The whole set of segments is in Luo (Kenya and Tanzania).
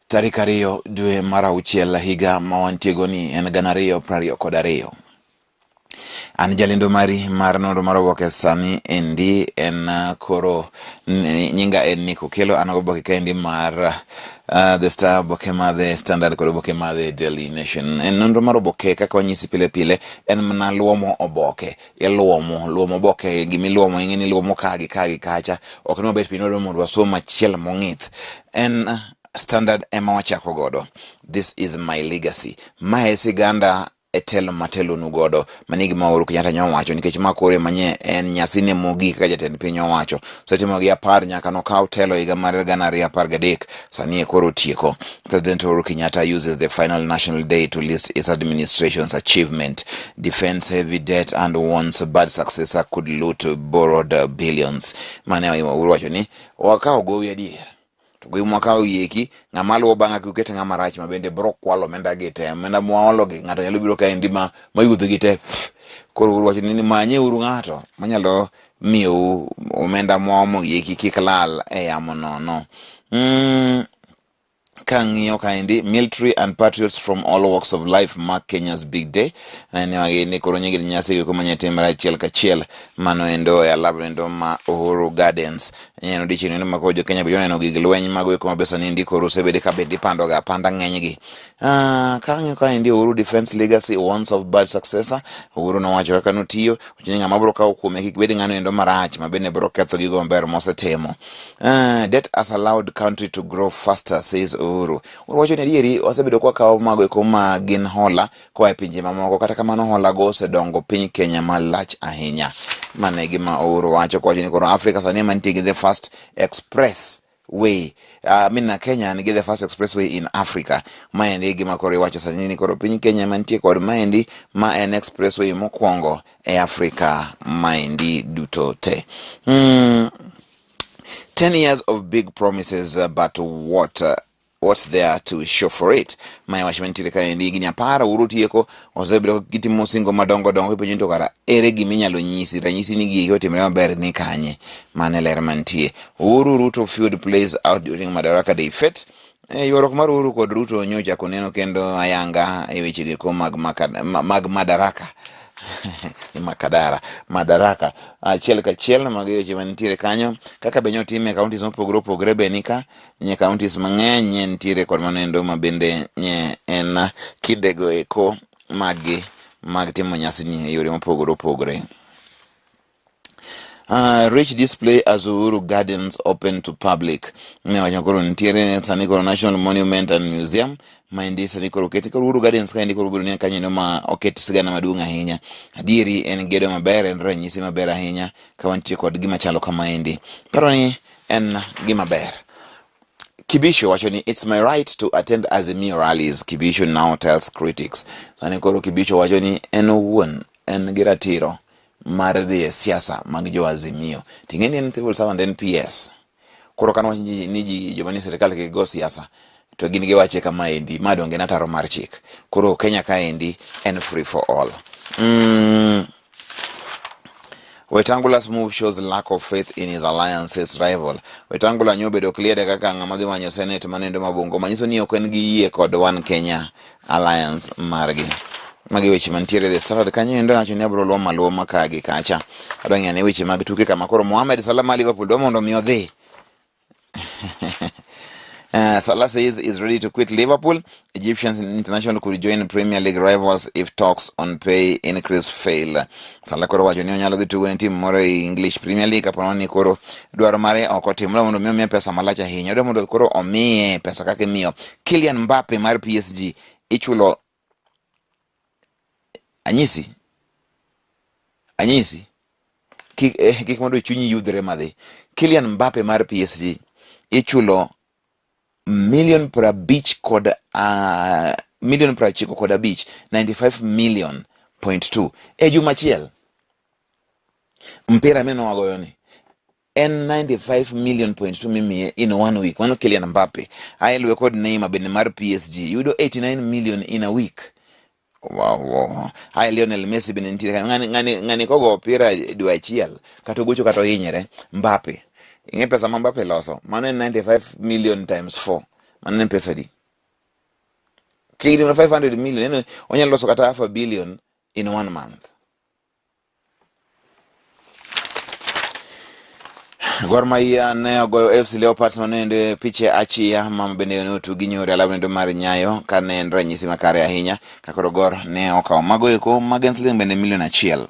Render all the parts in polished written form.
tarik 2 dwe mar auchiel higa ma wantiego ni en 2022. An jalendo mari mar nonro mar Oboke sani endi en koro nyinga en ni Okelo an Oboke kendi mar The Star, Oboke mar The Standard kod Oboke mar The Daily Nation. En nonro mar Oboke kaka wanyisi pile pile en mana luomo Oboke. Luomo Oboke gimiluomo ing'eni luomo ka gi kacha. Ok no bet pino mondo wasom achiel mong'ith. En Standard ema wachako godo. This is my legacy. Mae siganda etelo matelo nugodo manigi mauru Kenyatta nyowacho nikech makore manye en nyasine mogik ka jatend piny owacho setimo gi 10 nyaka nokaw telo higa mar 2013 sani koro tieko. President Uhuru Kenyatta uses the final national day to list its administration's achievement, defends heavy debt and warns bad successor could loot borrowed billions. Mane Uhuru wacho ni wakaw gowi adier to gwi mwaka oyeki ng'ama luwo bang'a kukete ng'ama rach mabende bro kwalo menda gite menda mwalo gi ng'ato nyalo biro ka endi mayudho gite. Koro Uhuru wacho ni manye uru ng'ato manyalo miyo omenda mwomo yeki kik lal e yamo nono. Kang'iyo kaendi military and patriots from all walks of life mark Kenya's big day. Ni koro nyigi nyasi ko manye timra achiel kachiel mano endo e alabendo ma Uhuru Gardens. Nyeno dichino endo mako jo Kenya biyona no gig lweny mago ko mabesa ni ndi koro sebede ka bendi pando ga panda ng'enygi. Kang'iyo kaendi Uhuru defense legacy once of bad successor. Uhuru no wacho kaka notiyo uchinga mabro ka okume kik bedi ng'ano endo marach mabende bro ketho gigo maber mosetemo. Debt has allowed country to grow faster, says Uhuru wacho ni adieri osebedo kwa kawo mago eko ma gin hola kwa pinje mamoko kata kamano hola go osedongo piny Kenya malach ahinya. Mane gima Uhuru wacho kwa ni koro Africa sani mantie gi the first express way. Kenya ni the first expressway in Africa. Maendi gima koro wacho sani ni koro piny Kenya mantie kod maendi ma en expressway mokwongo e Africa maendi duto te. 10 years of big promises, but what's there to show for it? Maya washmentire kaendi gini apara Uhuru tieko osebedo kitimo singo madongo ipenjo to kara ere giminyalo nyisi ranyisi ni gigi otimre maber ni kanye. Mane ler mantie. Uhuru Ruto feud plays out during Madaraka Day Fete. Yuarok mar Uhuru kod Ruto nyocha koneno kendo ayanga e weche geko mag Madaraka Madaraka achiel kachiel mag weche mantiere kanyo kaka benyo time counties mopogore benika nye counties mang'eny ntiere kod manendo mabende nye en kidego eko mag timo nyasi ni yore mopogore. Rich display as Uhuru Gardens open to public. Wanyakoro ntiere sani koro National Monument and Museum maendi sani koro keti koro Uhuru Gardens kaendi koro biro nene kanyo ma oketi sigana maduong' ahinya. Adieri en gedo maber, en ranyisi maber ahinya ka wantie kod gima chalo kamaendi. Pero ni en gima ber. Kibisho wacho ni it's my right to attend Azimio rallies. Kibisho now tells critics. Sani koro Kibisho wacho ni en owuon en gi ratiro mar dhi siasa mag jo Azimio. Ting'eni en civil servant NPS. Koro kanwa ni ji jomani serikali ke go siasa to gin giwache kamaendi madonge na taro mar chik. Koro Kenya kaendi en free for all. Wetangula's move shows lack of faith in his alliance's rival. Wetangula nyobedo clear de kaka ng'ama dhi manyo senate manendo mabungo manyiso ni ok en gi yie kod One Kenya alliance margi. Magi weche mantiere The Standard kanyo endo nacho ni abro luwo makagi kacha. Adwanya ne weche mag tuke kama koro Mohamed Salah Liverpool do mondo mi odhi. Salah says is ready to quit Liverpool. Egyptians international could join Premier League rivals if talks on pay increase fail. Salah koro wacho ni onyalo dhi tugo ne tim moro e English Premier League kapano ni koro dwaro mare ok otimre mondo miye pesa malach ahinya. Odwa mondo koro omiye pesa kaka miyo Kylian Mbappe mar PSG ichulo anyisi kik mondo chunyi yudre madhi. Kylian Mbappe mar PSG ichulo $50 kod $95 million.2 e juma achiel. Mpira meno wagoyo ni en 95 million.2 mimiye in 1 week. Mano Kylian Mbappe aelwe kod Neymar bende mar PSG yudo 89 million in a week. Wow. Hai Lionel Messi bende ntiere ngani kogo opira dwe achiel kata gocho kata hinyere. Mbappe ing'e pesa ma Mbappe loso mano en 95 million times 4 mano en pesa di kigni 500 million onyalo loso kata half a billion in 1 month. Gor Mahia ne ogoyo FC Leopards manende piche achia mama bende ne otugi nyore alabendo mar Nyayo kane en ranyisi makare ahinya kakoro Gor ne okawo mago eko magen siling bende milion 1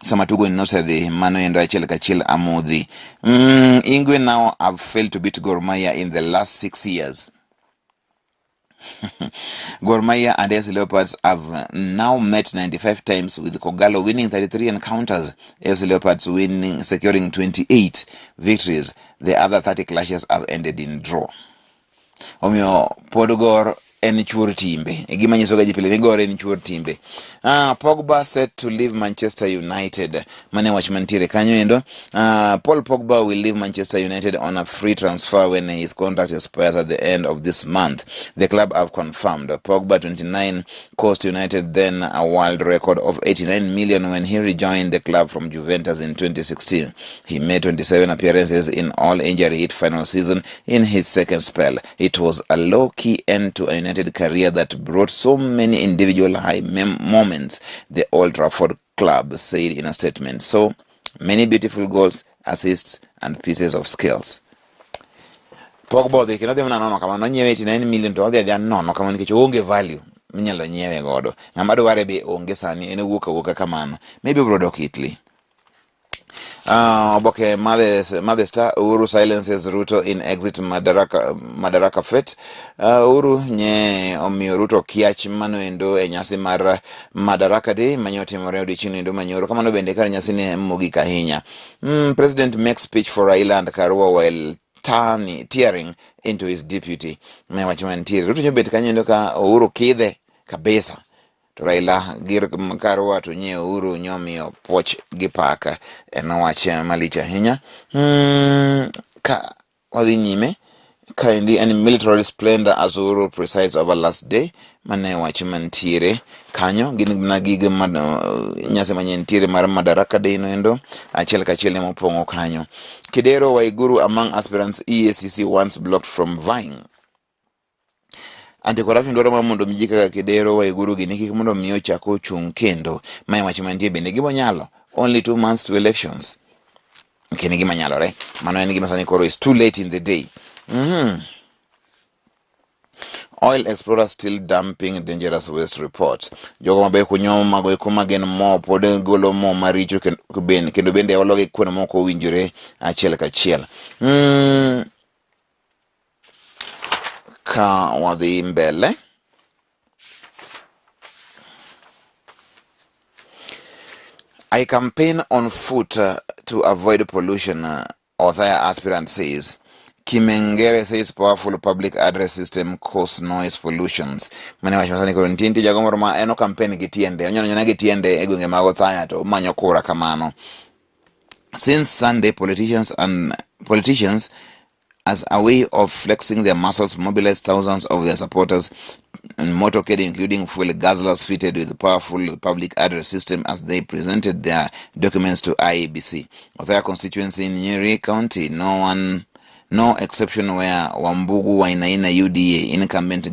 sama tugo nosedhi mano endo achiel kachiel amodhi. Ingwe now have failed to beat Gor Mahia in the last 6 years. Gor Mahia and FC Leopards have now met 95 times, with Kogalo winning 33 encounters, FC Leopards securing 28 victories. The other 30 clashes have ended in draw. Omio Podogor en chuor timbe. Gima nyiso gaji pile ni Gor en chuor timbe. Pogba set to leave Manchester United. Mane watchman tire kanyo endo. Paul Pogba will leave Manchester United on a free transfer when his contract expires at the end of this month. The club have confirmed. Pogba, 29, cost United then a world record of 89 million when he rejoined the club from Juventus in 2016. He made 27 appearances in all injury-hit final season in his second spell. It was a low-key end to a United career that brought so many individual high moments, the Old Trafford club said in a statement. So many beautiful goals, assists, and pieces of skills. Pogba they cannot even know kama no nyewe 89 million to other than no kama nikech onge value minyalo nyewe godo. Ng'ama dware be onge sani ene wuoka kamano. Maybe brodok Italy. Oboke Madesta Uhuru silences Ruto in exit Madaraka Fete. Uhuru nye omiyo Ruto kiach mano endo e nyasi mar Madaraka Day manyotimore odiochieng' endo manyoro kamano bende kar nyasi ne mogik ahinya. President makes speech for Raila and Karua while tearing into his deputy. Mewachman tiere Ruto nyobet kanyo endo ka Uhuru kidhe kabisa. To Raila gir Karua to nye Uhuru nyomiyo poch gi paka enowache malich ahinya. Ka wadhi nyime kaendi en military splendor as Uhuru presides over last day mane wache mantiere kanyo gin na gige nyase manyentiere mar Madaraka Day no endo achiel kachiel mopong'o kanyo. Kidero Waiguru among aspirants EACC once blocked from vying. Anti-corruption dwaro mondo miji kaka Kidero Waiguru gini kik mondo miyo chako chung kendo. Mae wache mantie bende gibo nyalo only 2 months to elections. Kini gima nyalore. Mano en gima sani koro is too late in the day. Oil explorers still dumping dangerous waste reports. Jogo mabe kunyo mago eko magen mo pod golo mo maricho kendo bende ologi kuno moko winjore achiel kachiel. Ka wadhi mbele. I campaign on foot to avoid pollution, Othaya aspirant says. Kimengere says powerful public address system cause noise pollutions. Mane wacho masani koro ntinti jagomoro ma eno campaign gitiende. Onyono nyona gitiende e gwenge mag Othaya to manyo kura kamano. Since Sunday, politicians as a way of flexing their muscles, mobilized thousands of their supporters in motorcade, including fuel guzzlers fitted with a powerful public address system as they presented their documents to IEBC. Othaya constituency in Nyeri County, no exception where Wambugu Wainaina UDA incumbent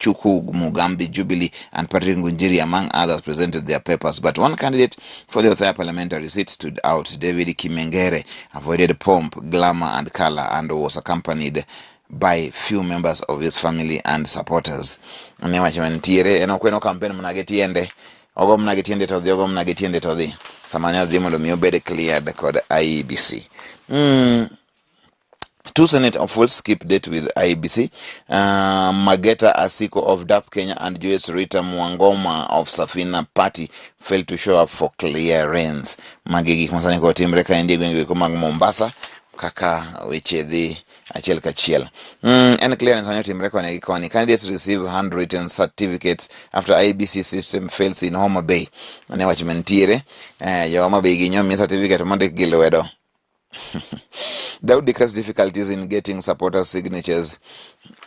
Chuku Mugambi Jubilee and Patrick Ngunjiri among others presented their papers, but one candidate for the Othaya parliamentary seat stood out. David Kimengere avoided pomp, glamour and color and was accompanied by few members of his family and supporters. Newachmantiere enokweno campaign mnagetiende ogo mnagetiende to the ogo mnagetiende to the samanya dhimondo miobede cleared kod IEBC. 2 Senate officials skip date with IEBC. Mageta Asiko of DAP Kenya and Joyce Rita Mwangoma of Safina Party failed to show up for clearance. Magigi kumasani kwa timbre kaendi gwenge kumag Mombasa kaka weche dhi achiel kachiel. And clearance wanyo timbre kwa negikoni. Candidates receive handwritten certificates after IEBC system fails in Homa Bay. Ane wachimentiere. Homa Bay ginyomi certificate mondek gilwedo. Daud declares difficulties in getting supporters' signatures,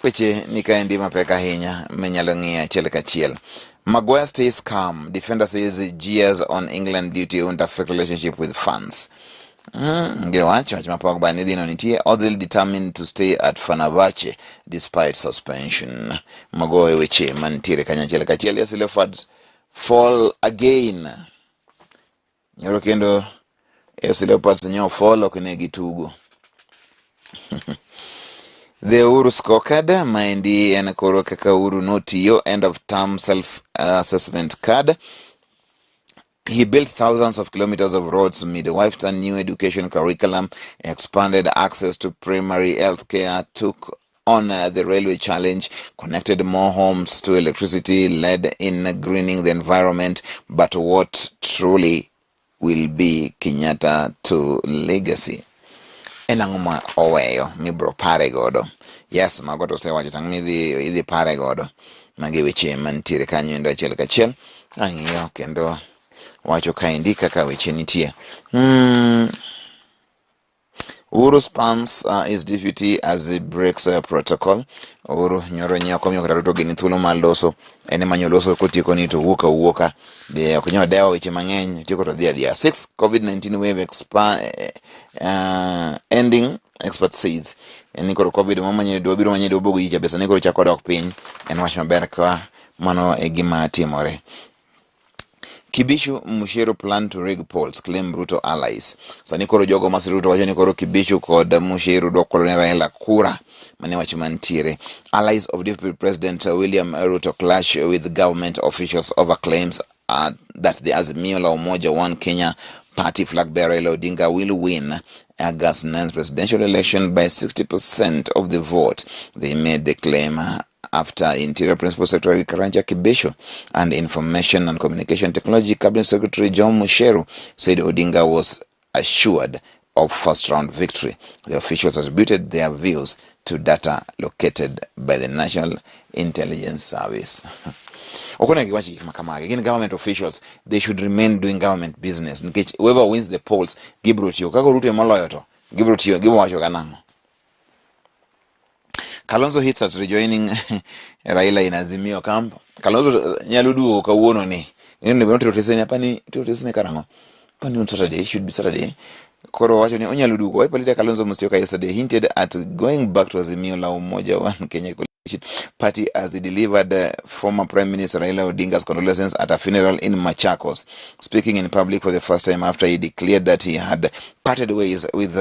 which nikaendi mapeka hinya menyalo ng'iyo achiel kachiel. Maguire stays calm. Defender says jeers on England duty won't affect relationship with fans. Gewach wach ma Pogba ni dhino nitie. Ozil determined to stay at Fenerbahce despite suspension. Mago e weche mantiere kanyachiel kachiel. Yes, Leopards fall again. Nyoro kendo AFC Leopards nyo fall ok ne gitugo. The Uru scorecard maendi en koro kaka Uru notiyo end of term self assessment card. He built thousands of kilometers of roads, midwifed a new education curriculum, expanded access to primary health care, took on the railway challenge, connected more homes to electricity, led in greening the environment. But what truly will be Kenyatta to legacy? Enang'uma oweyo mibro pare godo. Yes, mago to sewacho tang' idhi pare godo. Magi weche mantiere kanyo endo achiel kachiel. Ang'iyo kendo wacho kaendi kaka weche nitie. Uhuru spans his deputy as he breaks protocol. Uhuru nyoro nyako miyo kata to gini thuolo mar loso. Ene manyo loso kotieko ni to wuoka. Be ok nyo dewo weche mang'eny. Tieko to dhi adhiya. Sixth COVID-19 wave ending, expert says. Eni koro COVID biro manye bogo yicha besa ni koro chako dok piny. En wach maber ka mano e gima timore. Kibishu Musheru plan to rig polls, claim Ruto allies. Sani koro jogo mas Ruto wacho ni koro Kibishu kod Musheru dwoko ne Raila kura. Mane wach mantiere. Allies of Deputy President William Ruto clash with government officials over claims that the Azimio la Umoja One Kenya party flag bearer Raila Odinga will win August 9th presidential election by 60% of the vote. They made the claim after Interior Principal Secretary Karanja Kibishu and Information and Communication Technology Cabinet Secretary John Musheru said Odinga was assured of first-round victory. The officials attributed their views to data located by the National Intelligence Service. Again, government officials, they should remain doing government business. Whoever wins the polls, Gibrutio, Kalonzo hits at rejoining Raila in Azimio camp. Kalonzo nyaludu kawuono ni. Nino not rotation apani karango. Pani on Saturday, should be Saturday. Koro wacho ni onyaludu ko ipalita Kalonzo Musyoka yesterday hinted at going back to Azimio la Umoja One Kenya party as he delivered former Prime Minister Raila Odinga's condolences at a funeral in Machakos, speaking in public for the first time after he declared that he had parted ways with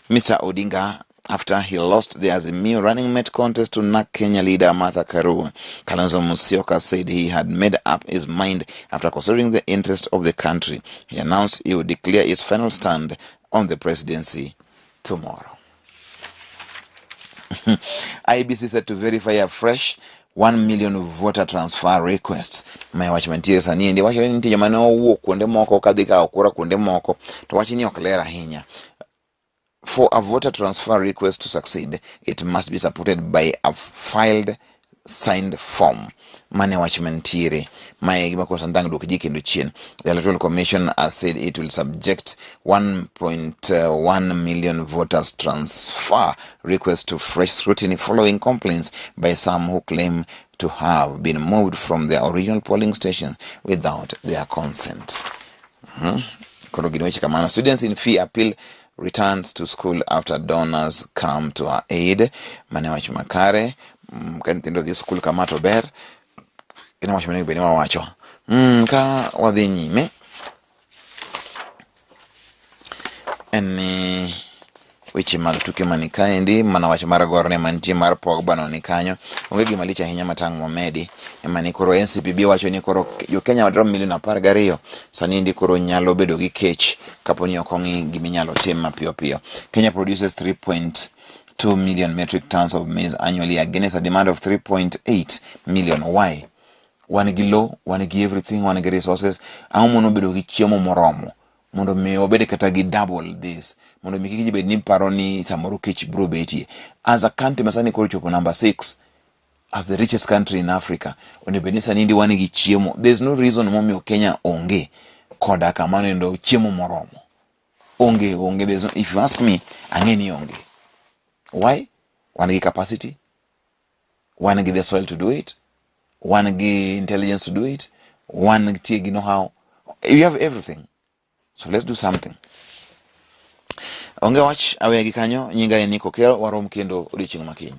Mr. Odinga after he lost the Azimio running mate contest to NAK Kenya leader Martha Karua. Kalonzo Musyoka said he had made up his mind after considering the interest of the country. He announced he would declare his final stand on the presidency tomorrow. IBC set to verify a fresh 1 million voter transfer requests. My watchman tears and in the watchman jamano walk when the moko kadika okura kunde moko to watching your clear hinya. For a voter transfer request to succeed, it must be supported by a filed signed form. Mane watchman tire. My gimakosandang lukijiki chin. The Electoral Commission has said it will subject 1.1 million voters transfer requests to fresh scrutiny following complaints by some who claim to have been moved from their original polling station without their consent. Students in fee appeal returns to school after donors come to her aid. Manewach Makare, kantindo the school kamato ber. Ina wacho mene beni wacho. Ka wadhi nyime. Eni weche mag tuke mani kaendi mana wacho mar gorne mantie mar Pogba no ni kanyo. Onge gima lich ahinya matang' momedi. Emani koro NCPB wacho ni koro jo Kenya wadrom milion 12. Sani ndi koro nyalo bedo gi kech kaponi ok ong'i gima inyalo tim mapiyo piyo. Kenya produces 3.2 million metric tons of maize annually against a demand of 3.8 million. Why? Wan gi low, wan gi everything, wan gi resources. Ang mono bedo gi chiemo moromo. Mondo mi obede kata gi double this. Mondo mi kiki bed ni paro ni samoro kech bro betie. As a country masani koro chopo number 6 as the richest country in Africa. Onebenisa nindi wan gi chiemo. There's no reason momi Kenya onge koda kamano ndo chiemo moromo. Onge. There's no, if you ask me, angeni onge. Why? Wan gi capacity. Wan gi the soil to do it. Wan gi intelligence to do it. Wan gi know-how. You have everything. So let's do something. Onge wach awegi kanyo, nyinga en ni Okelo, warom kendo odiochieng' makiny.